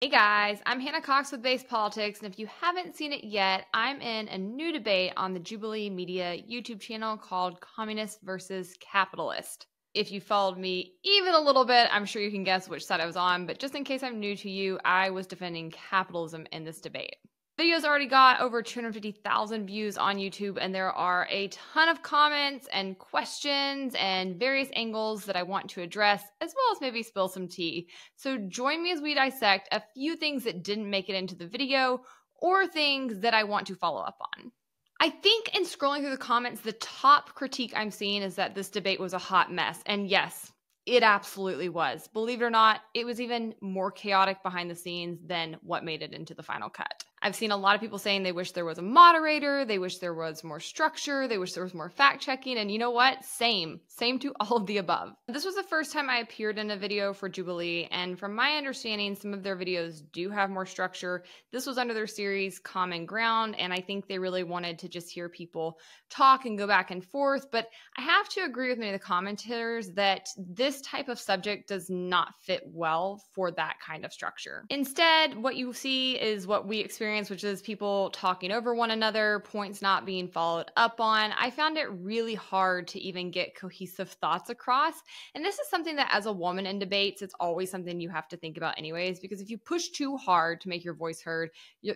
Hey guys, I'm Hannah Cox with Base Politics, and if you haven't seen it yet, I'm in a new debate on the Jubilee Media YouTube channel called Communist versus Capitalist. If you followed me even a little bit, I'm sure you can guess which side I was on, but just in case I'm new to you, I was defending capitalism in this debate. Video's already got over 250,000 views on YouTube, and there are a ton of comments and questions and various angles that I want to address, as well as maybe spill some tea. So join me as we dissect a few things that didn't make it into the video or things that I want to follow up on. I think in scrolling through the comments, the top critique I'm seeing is that this debate was a hot mess. And yes, it absolutely was. Believe it or not, it was even more chaotic behind the scenes than what made it into the final cut. I've seen a lot of people saying they wish there was a moderator, they wish there was more structure, they wish there was more fact checking, and you know what? Same to all of the above. This was the first time I appeared in a video for Jubilee, and from my understanding, some of their videos do have more structure. This was under their series Common Ground, and I think they really wanted to just hear people talk and go back and forth, but I have to agree with many of the commentators that this type of subject does not fit well for that kind of structure. Instead, what you see is what we experience, which is people talking over one another, points not being followed up on. I found it really hard to even get cohesive thoughts across. And this is something that as a woman in debates, it's always something you have to think about anyways, because if you push too hard to make your voice heard,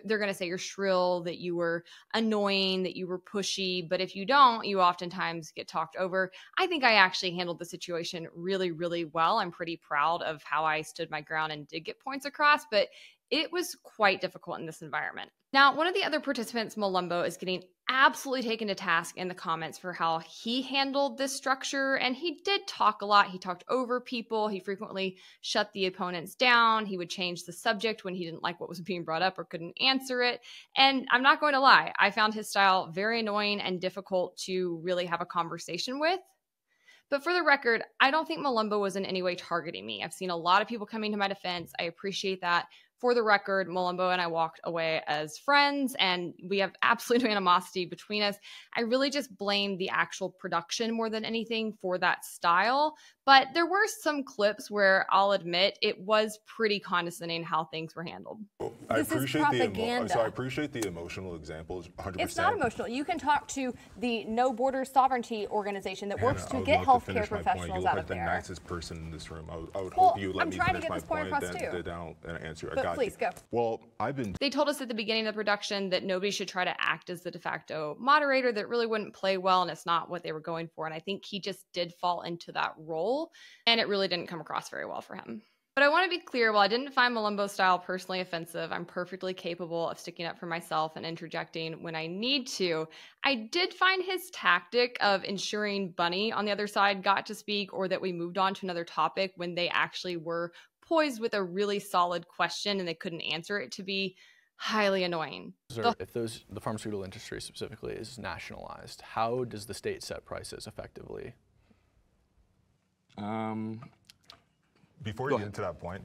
they're going to say you're shrill, that you were annoying, that you were pushy. But if you don't, you oftentimes get talked over. I think I actually handled the situation really, really well. I'm pretty proud of how I stood my ground and did get points across, but it was quite difficult in this environment. Now, one of the other participants, Malumbo, is getting absolutely taken to task in the comments for how he handled this structure. And he did talk a lot. He talked over people. He frequently shut the opponents down. He would change the subject when he didn't like what was being brought up or couldn't answer it. And I'm not going to lie, I found his style very annoying and difficult to really have a conversation with. But for the record, I don't think Malumbo was in any way targeting me. I've seen a lot of people coming to my defense. I appreciate that. For the record, Malumbo and I walked away as friends, and we have absolutely no animosity between us. I really just blame the actual production more than anything for that style. But there were some clips where I'll admit it was pretty condescending how things were handled. I appreciate the emotional examples, 100%. It's not emotional. You can talk to the No Borders Sovereignty organization that works to get healthcare professionals out of there. You're like the nicest person in this room. I would hope you let me finish my point, then I'll answer. I got please go. Well, They told us at the beginning of the production that nobody should try to act as the de facto moderator, that really wouldn't play well, and it's not what they were going for. And I think he just did fall into that role, and it really didn't come across very well for him. But I want to be clear, while I didn't find Malumbo's style personally offensive, I'm perfectly capable of sticking up for myself and interjecting when I need to. I did find his tactic of ensuring Bunny on the other side got to speak, or that we moved on to another topic when they actually were poised with a really solid question and they couldn't answer it, to be highly annoying. If the pharmaceutical industry specifically is nationalized, how does the state set prices effectively? Before you get into that point,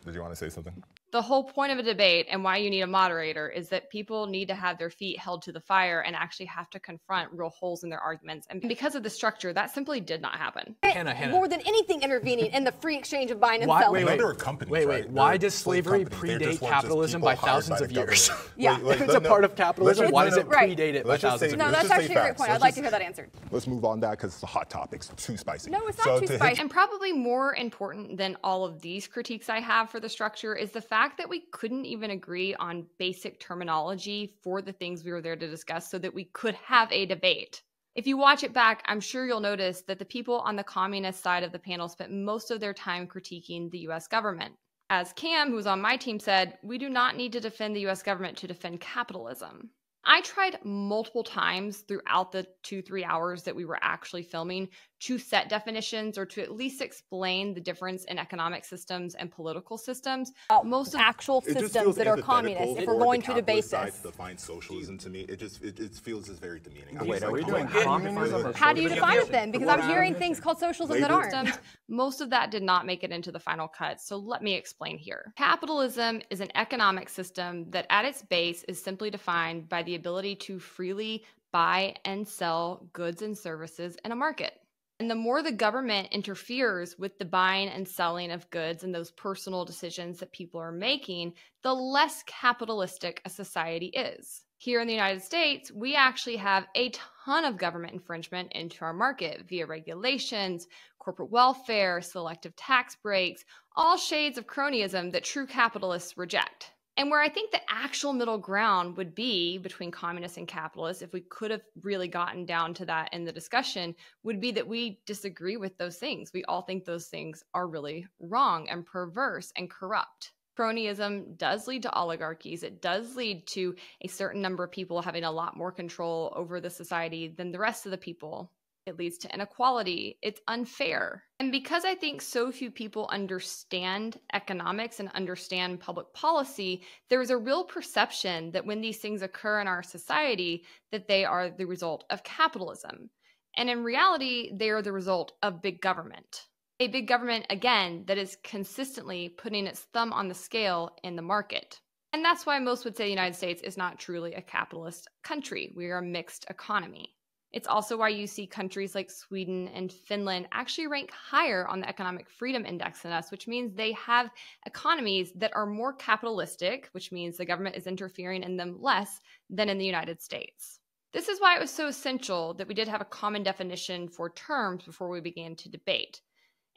did you want to say something? The whole point of a debate and why you need a moderator is that people need to have their feet held to the fire and actually have to confront real holes in their arguments. And because of the structure, that simply did not happen. Hannah. More than anything intervening in the free exchange of buying and selling. There are companies, right? Why does slavery predate capitalism by thousands of years? Yeah. It's a part of capitalism. Why does it predate it by thousands of years? No, that's actually a great point. I'd like to hear that answered. Let's move on that because it's a hot topic. It's too spicy. No, it's not too spicy. And probably more important than all of these critiques I have for the structure is the fact that we couldn't even agree on basic terminology for the things we were there to discuss so that we could have a debate. If you watch it back, I'm sure you'll notice that the people on the communist side of the panel spent most of their time critiquing the US government. As Cam, who was on my team, said, we do not need to defend the US government to defend capitalism. I tried multiple times throughout the 2-3 hours that we were actually filming to set definitions or to at least explain the difference in economic systems and political systems. Most actual systems that are communist, if we're going to debate this. Define socialism to me, it feels as very demeaning. Wait, are we doing communism? How do you define it then? Because I'm hearing things called socialism that aren't. Most of that did not make it into the final cut, so let me explain here. Capitalism is an economic system that at its base is simply defined by the ability to freely buy and sell goods and services in a market. And the more the government interferes with the buying and selling of goods and those personal decisions that people are making, the less capitalistic a society is. Here in the United States, we actually have a ton of government infringement into our market via regulations, corporate welfare, selective tax breaks, all shades of cronyism that true capitalists reject. And where I think the actual middle ground would be between communists and capitalists, if we could have really gotten down to that in the discussion, would be that we disagree with those things. We all think those things are really wrong and perverse and corrupt. Cronyism does lead to oligarchies. It does lead to a certain number of people having a lot more control over the society than the rest of the people. It leads to inequality. It's unfair. And because I think so few people understand economics and understand public policy, there is a real perception that when these things occur in our society, that they are the result of capitalism. And in reality, they are the result of big government. A big government, again, that is consistently putting its thumb on the scale in the market. And that's why most would say the United States is not truly a capitalist country. We are a mixed economy. It's also why you see countries like Sweden and Finland actually rank higher on the Economic Freedom Index than us, which means they have economies that are more capitalistic, which means the government is interfering in them less than in the United States. This is why it was so essential that we did have a common definition for terms before we began to debate.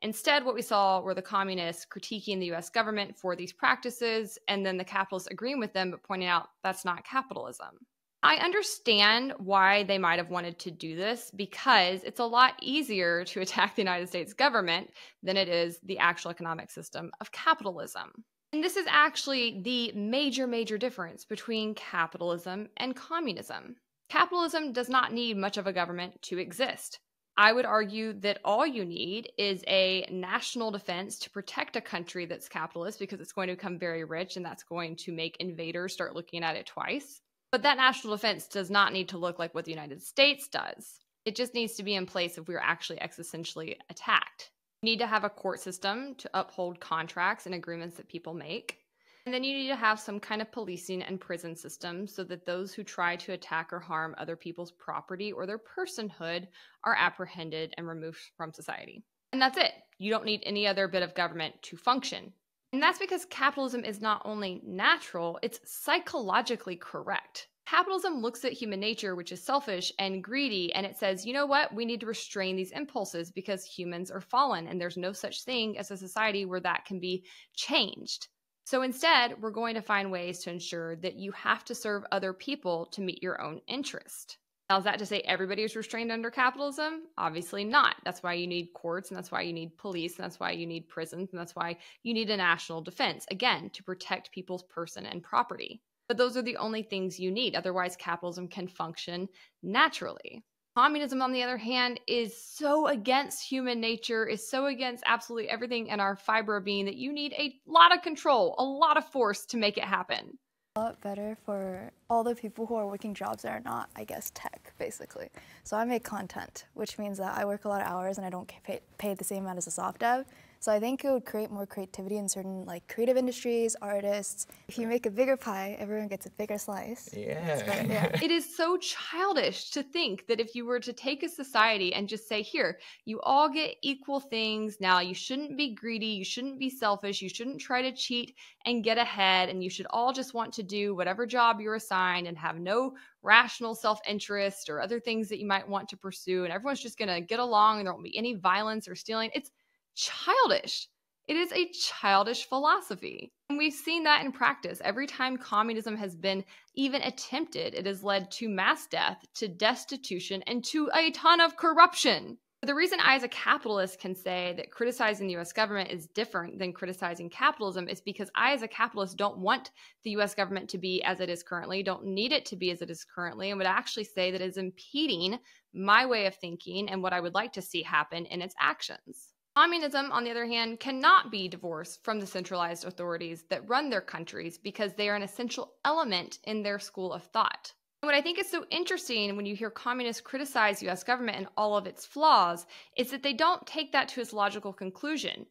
Instead, what we saw were the communists critiquing the US government for these practices, and then the capitalists agreeing with them, but pointing out that's not capitalism. I understand why they might have wanted to do this, because it's a lot easier to attack the United States government than it is the actual economic system of capitalism. And this is actually the major difference between capitalism and communism. Capitalism does not need much of a government to exist. I would argue that all you need is a national defense to protect a country that's capitalist, because it's going to become very rich and that's going to make invaders start looking at it twice. But that national defense does not need to look like what the United States does. It just needs to be in place if we're actually existentially attacked. You need to have a court system to uphold contracts and agreements that people make. And then you need to have some kind of policing and prison system so that those who try to attack or harm other people's property or their personhood are apprehended and removed from society. And that's it. You don't need any other bit of government to function. And that's because capitalism is not only natural, it's psychologically correct. Capitalism looks at human nature, which is selfish and greedy, and it says, you know what? We need to restrain these impulses because humans are fallen, and there's no such thing as a society where that can be changed. So instead, we're going to find ways to ensure that you have to serve other people to meet your own interest. Now, is that to say everybody is restrained under capitalism? Obviously not. That's why you need courts, and that's why you need police, and that's why you need prisons, and that's why you need a national defense, again, to protect people's person and property. But those are the only things you need. Otherwise, capitalism can function naturally. Communism, on the other hand, is so against human nature, is so against absolutely everything in our fiber of being that you need a lot of control, a lot of force to make it happen. A lot better for all the people who are working jobs that are not, I guess, tech, basically. So I make content, which means that I work a lot of hours and I don't get paid the same amount as a soft dev. So I think it would create more creativity in certain creative industries, artists. If you make a bigger pie, everyone gets a bigger slice. Yeah. It is so childish to think that if you were to take a society and just say, here, you all get equal things. Now, you shouldn't be greedy. You shouldn't be selfish. You shouldn't try to cheat and get ahead. And you should all just want to do whatever job you're assigned and have no rational self-interest or other things that you might want to pursue. And everyone's just going to get along and there won't be any violence or stealing. It's childish. It is a childish philosophy. And we've seen that in practice. Every time communism has been even attempted, it has led to mass death, to destitution, and to a ton of corruption. The reason I, as a capitalist, can say that criticizing the US government is different than criticizing capitalism is because I, as a capitalist, don't want the US government to be as it is currently, don't need it to be as it is currently, and would actually say that it is impeding my way of thinking and what I would like to see happen in its actions. Communism, on the other hand, cannot be divorced from the centralized authorities that run their countries because they are an essential element in their school of thought. And what I think is so interesting when you hear communists criticize US government and all of its flaws is that they don't take that to its logical conclusion.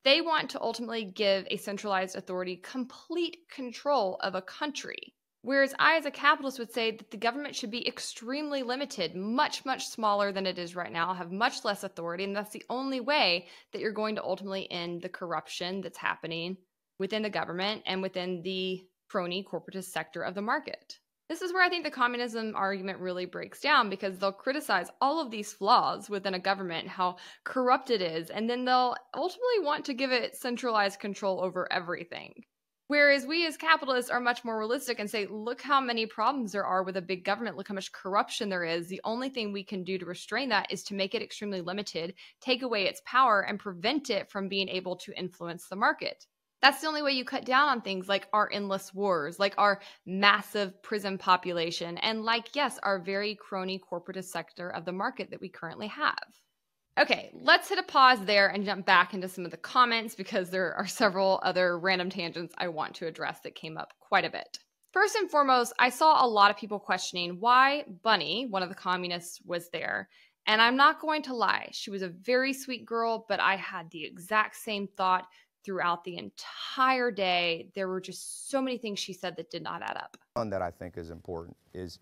They want to ultimately give a centralized authority complete control of a country, Whereas I, as a capitalist, would say that the government should be extremely limited, much, much smaller than it is right now, have much less authority, and that's the only way that you're going to ultimately end the corruption that's happening within the government and within the crony corporatist sector of the market. This is where I think the communism argument really breaks down, because they'll criticize all of these flaws within a government, how corrupt it is, and then they'll ultimately want to give it centralized control over everything. Whereas we as capitalists are much more realistic and say, look how many problems there are with a big government, look how much corruption there is. The only thing we can do to restrain that is to make it extremely limited, take away its power, and prevent it from being able to influence the market. That's the only way you cut down on things like our endless wars, like our massive prison population, and like, yes, our very crony corporatist sector of the market that we currently have. Okay, let's hit a pause there and jump back into some of the comments, because there are several other random tangents I want to address that came up quite a bit. First and foremost, I saw a lot of people questioning why Bunny, one of the communists, was there. And I'm not going to lie, she was a very sweet girl, but I had the exact same thought throughout the entire day. There were just so many things she said that did not add up. One that I think is important is,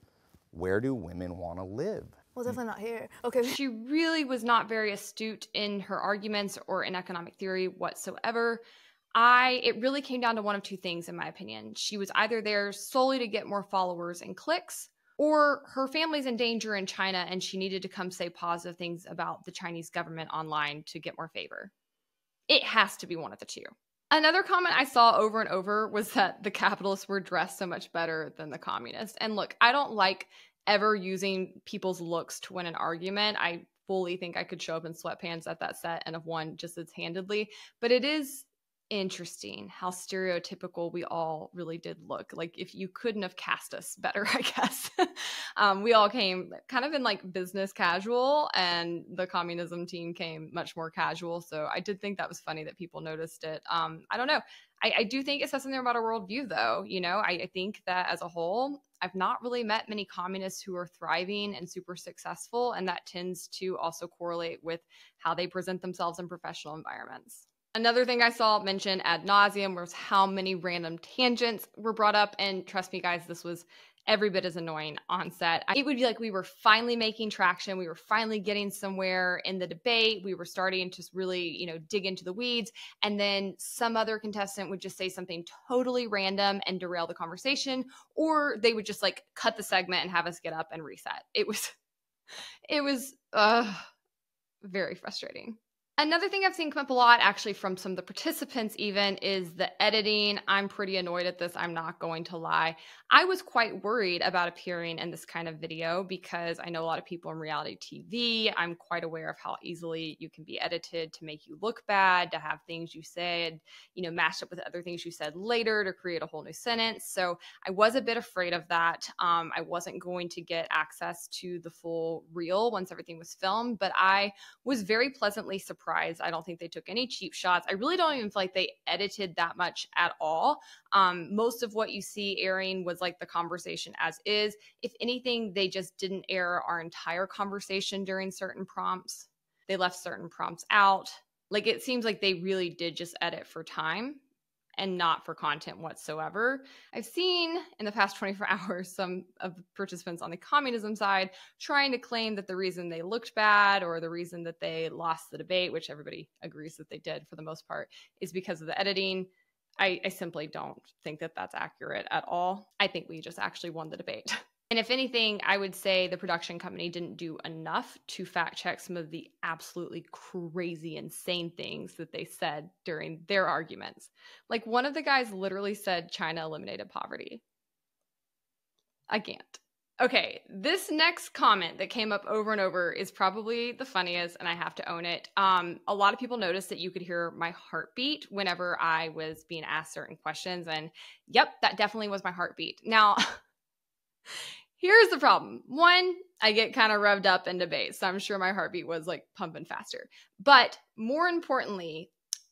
where do women want to live? Well, definitely not here. Okay. She really was not very astute in her arguments or in economic theory whatsoever. It really came down to one of two things, in my opinion. She was either there solely to get more followers and clicks, or her family's in danger in China and she needed to come say positive things about the Chinese government online to get more favor. It has to be one of the two. Another comment I saw over and over was that the capitalists were dressed so much better than the communists. And look, I don't like ever using people's looks to win an argument. I fully think I could show up in sweatpants at that set and have won just as handedly. But it is interesting how stereotypical we all really did look. Like, if you couldn't have cast us better, I guess. We all came kind of in like business casual, and the communism team came much more casual. So I did think that was funny that people noticed it. I don't know. I do think it says something about our worldview, though. You know, I think that as a whole, I've not really met many communists who are thriving and super successful, and that tends to also correlate with how they present themselves in professional environments. Another thing I saw mentioned ad nauseum was how many random tangents were brought up. And trust me, guys, this was every bit as annoying on set. It would be like we were finally making traction. We were finally getting somewhere in the debate. We were starting to really, dig into the weeds. And then some other contestant would just say something totally random and derail the conversation. Or they would just like cut the segment and have us get up and reset. It was very frustrating. Another thing I've seen come up a lot, actually, from some of the participants even, is the editing. I'm pretty annoyed at this, I'm not going to lie. I was quite worried about appearing in this kind of video because I know a lot of people in reality TV. I'm quite aware of how easily you can be edited to make you look bad, to have things you said, mashed up with other things you said later to create a whole new sentence. So I was a bit afraid of that. I wasn't going to get access to the full reel once everything was filmed, but I was very pleasantly surprised. I don't think they took any cheap shots. I really don't even feel like they edited that much at all. Most of what you see airing was like the conversation as is. If anything, they just didn't air our entire conversation during certain prompts. They left certain prompts out. Like, it seems like they really did just edit for time and not for content whatsoever. I've seen in the past 24 hours some of the participants on the communism side trying to claim that the reason they looked bad or the reason that they lost the debate, which everybody agrees that they did for the most part, is because of the editing. I simply don't think that that's accurate at all. I think we just actually won the debate. And if anything, I would say the production company didn't do enough to fact check some of the absolutely crazy, insane things that they said during their arguments. Like, one of the guys literally said China eliminated poverty. I can't. Okay, this next comment that came up over and over is probably the funniest, and I have to own it. A lot of people noticed that you could hear my heartbeat whenever I was being asked certain questions, and yep, that definitely was my heartbeat. Now, here's the problem. One, I get kind of revved up in debate, so I'm sure my heartbeat was like pumping faster. But more importantly,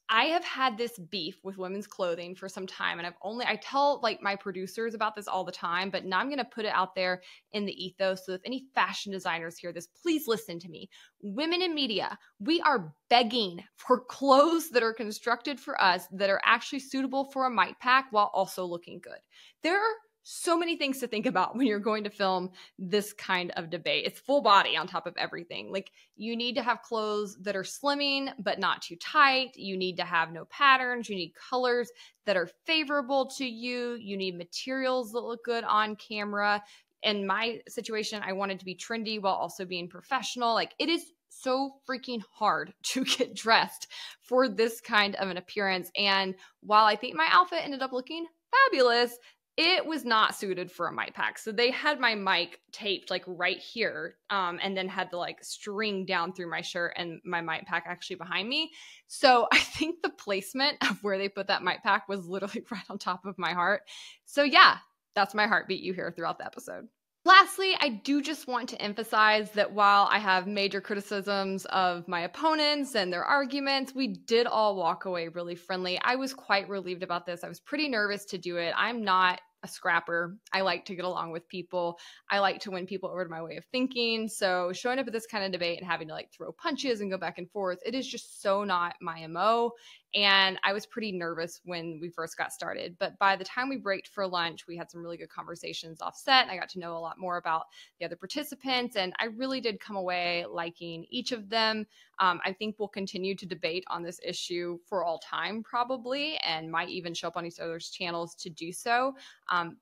I have had this beef with women's clothing for some time, and I tell like my producers about this all the time, but now I'm going to put it out there in the ethos. So if any fashion designers hear this, please listen to me. Women in media, we are begging for clothes that are constructed for us that are actually suitable for a mic pack while also looking good. There are so many things to think about when you're going to film this kind of debate. It's full body on top of everything. Like, you need to have clothes that are slimming but not too tight. You need to have no patterns. You need colors that are favorable to you. You need materials that look good on camera. In my situation, I wanted to be trendy while also being professional. Like, it is so freaking hard to get dressed for this kind of an appearance. And while I think my outfit ended up looking fabulous, it was not suited for a mic pack. So they had my mic taped like right here, and then had the like string down through my shirt and my mic pack actually behind me. So I think the placement of where they put that mic pack was literally right on top of my heart. So yeah, that's my heartbeat you hear throughout the episode. Lastly, I do just want to emphasize that while I have major criticisms of my opponents and their arguments, we did all walk away really friendly. I was quite relieved about this. I was pretty nervous to do it. I'm not a scrapper. I like to get along with people. I like to win people over to my way of thinking. So showing up at this kind of debate and having to like throw punches and go back and forth, it is just so not my MO. And I was pretty nervous when we first got started. But by the time we braked for lunch, we had some really good conversations offset. I got to know a lot more about the other participants, and I really did come away liking each of them. I think we'll continue to debate on this issue for all time, probably, and might even show up on each other's channels to do so.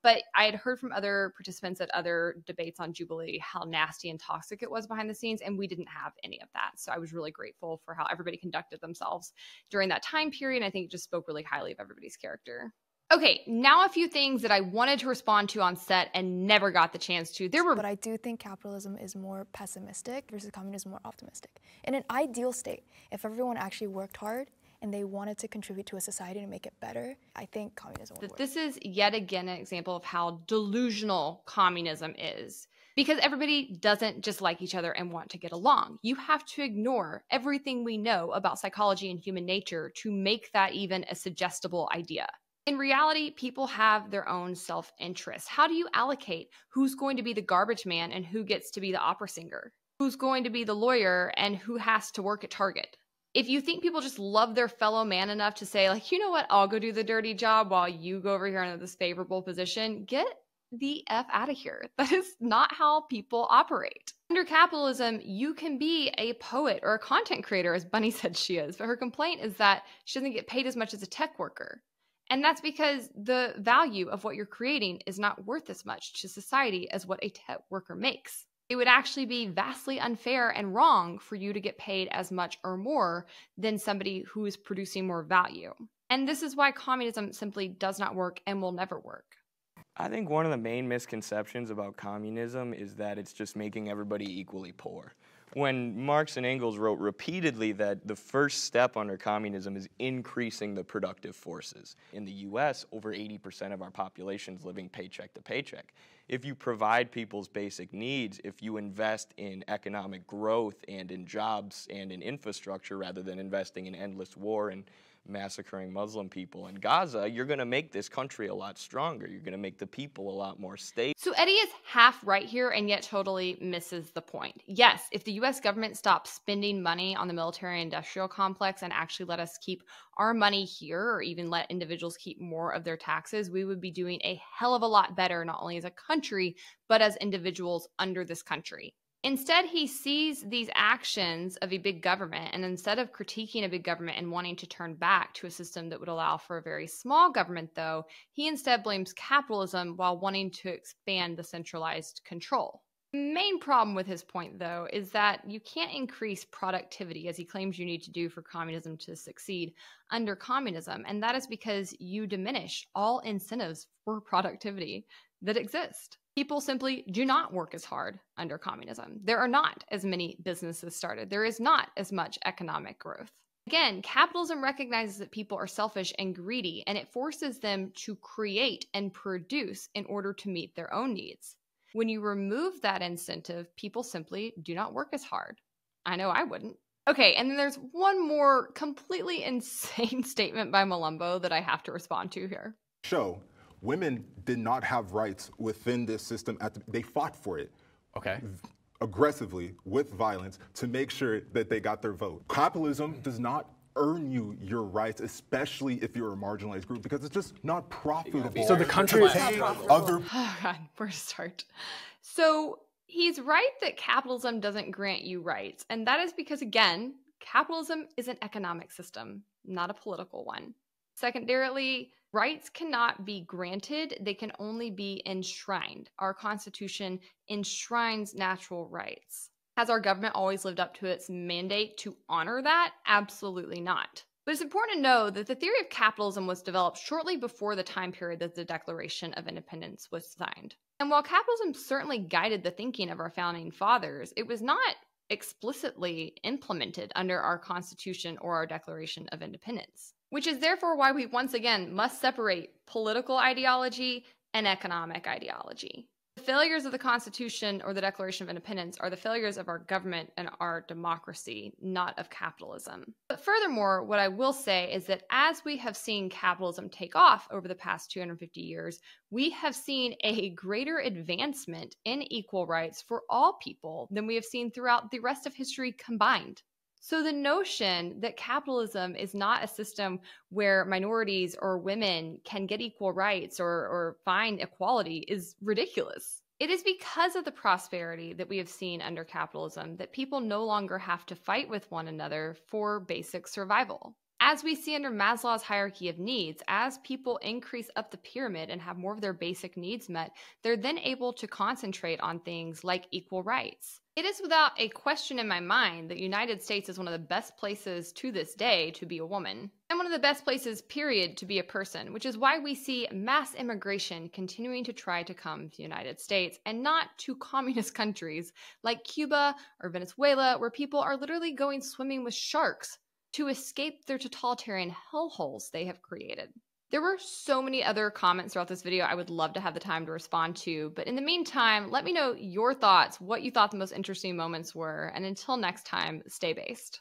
But I had heard from other participants at other debates on Jubilee how nasty and toxic it was behind the scenes, and we didn't have any of that. So I was really grateful for how everybody conducted themselves during that time period. I think it just spoke really highly of everybody's character. Okay, now a few things that I wanted to respond to on set and never got the chance to. But I do think capitalism is more pessimistic versus communism more optimistic. In an ideal state, if everyone actually worked hard and they wanted to contribute to a society to make it better, I think communism would work. This is yet again an example of how delusional communism is. Because everybody doesn't just like each other and want to get along. You have to ignore everything we know about psychology and human nature to make that even a suggestible idea. In reality, people have their own self-interest. How do you allocate who's going to be the garbage man and who gets to be the opera singer? Who's going to be the lawyer and who has to work at Target? If you think people just love their fellow man enough to say, like, you know what, I'll go do the dirty job while you go over here into this favorable position, get the F out of here. That is not how people operate. Under capitalism, you can be a poet or a content creator, as Bunny said she is, but her complaint is that she doesn't get paid as much as a tech worker. And that's because the value of what you're creating is not worth as much to society as what a tech worker makes. It would actually be vastly unfair and wrong for you to get paid as much or more than somebody who is producing more value. And this is why communism simply does not work and will never work. I think one of the main misconceptions about communism is that it's just making everybody equally poor. When Marx and Engels wrote repeatedly that the first step under communism is increasing the productive forces. In the US, over 80% of our population is living paycheck to paycheck. If you provide people's basic needs, if you invest in economic growth and in jobs and in infrastructure rather than investing in endless war and massacring Muslim people in Gaza, you're going to make this country a lot stronger. You're going to make the people a lot more stable. So Eddie is half right here and yet totally misses the point. Yes, if the US government stopped spending money on the military-industrial complex and actually let us keep our money here, or even let individuals keep more of their taxes, we would be doing a hell of a lot better, not only as a country, but as individuals under this country. Instead, he sees these actions of a big government, and instead of critiquing a big government and wanting to turn back to a system that would allow for a very small government, though, he instead blames capitalism while wanting to expand the centralized control. The main problem with his point, though, is that you can't increase productivity, as he claims you need to do for communism to succeed under communism, and that is because you diminish all incentives for productivity that exist. People simply do not work as hard under communism. There are not as many businesses started. There is not as much economic growth. Again, capitalism recognizes that people are selfish and greedy, and it forces them to create and produce in order to meet their own needs. When you remove that incentive, people simply do not work as hard. I know I wouldn't. Okay, and then there's one more completely insane statement by Malumbo that I have to respond to here. Women did not have rights within this system. They fought for it. Okay. Aggressively, with violence, to make sure that they got their vote. Capitalism does not earn you your rights, especially if you're a marginalized group, because it's just not profitable. So the country is other. Oh God, where to start? So he's right that capitalism doesn't grant you rights, and that is because, again, capitalism is an economic system, not a political one. Secondarily, rights cannot be granted, they can only be enshrined. Our Constitution enshrines natural rights. Has our government always lived up to its mandate to honor that? Absolutely not. But it's important to know that the theory of capitalism was developed shortly before the time period that the Declaration of Independence was signed. And while capitalism certainly guided the thinking of our founding fathers, it was not explicitly implemented under our Constitution or our Declaration of Independence, which is therefore why we once again must separate political ideology and economic ideology. The failures of the Constitution or the Declaration of Independence are the failures of our government and our democracy, not of capitalism. But furthermore, what I will say is that as we have seen capitalism take off over the past 250 years, we have seen a greater advancement in equal rights for all people than we have seen throughout the rest of history combined. So the notion that capitalism is not a system where minorities or women can get equal rights or find equality is ridiculous. It is because of the prosperity that we have seen under capitalism that people no longer have to fight with one another for basic survival. As we see under Maslow's hierarchy of needs, as people increase up the pyramid and have more of their basic needs met, they're then able to concentrate on things like equal rights. It is without a question in my mind that the United States is one of the best places to this day to be a woman, and one of the best places, period, to be a person, which is why we see mass immigration continuing to try to come to the United States and not to communist countries like Cuba or Venezuela, where people are literally going swimming with sharks to escape their totalitarian hellholes they have created. There were so many other comments throughout this video I would love to have the time to respond to, but in the meantime, let me know your thoughts, what you thought the most interesting moments were, and until next time, stay based.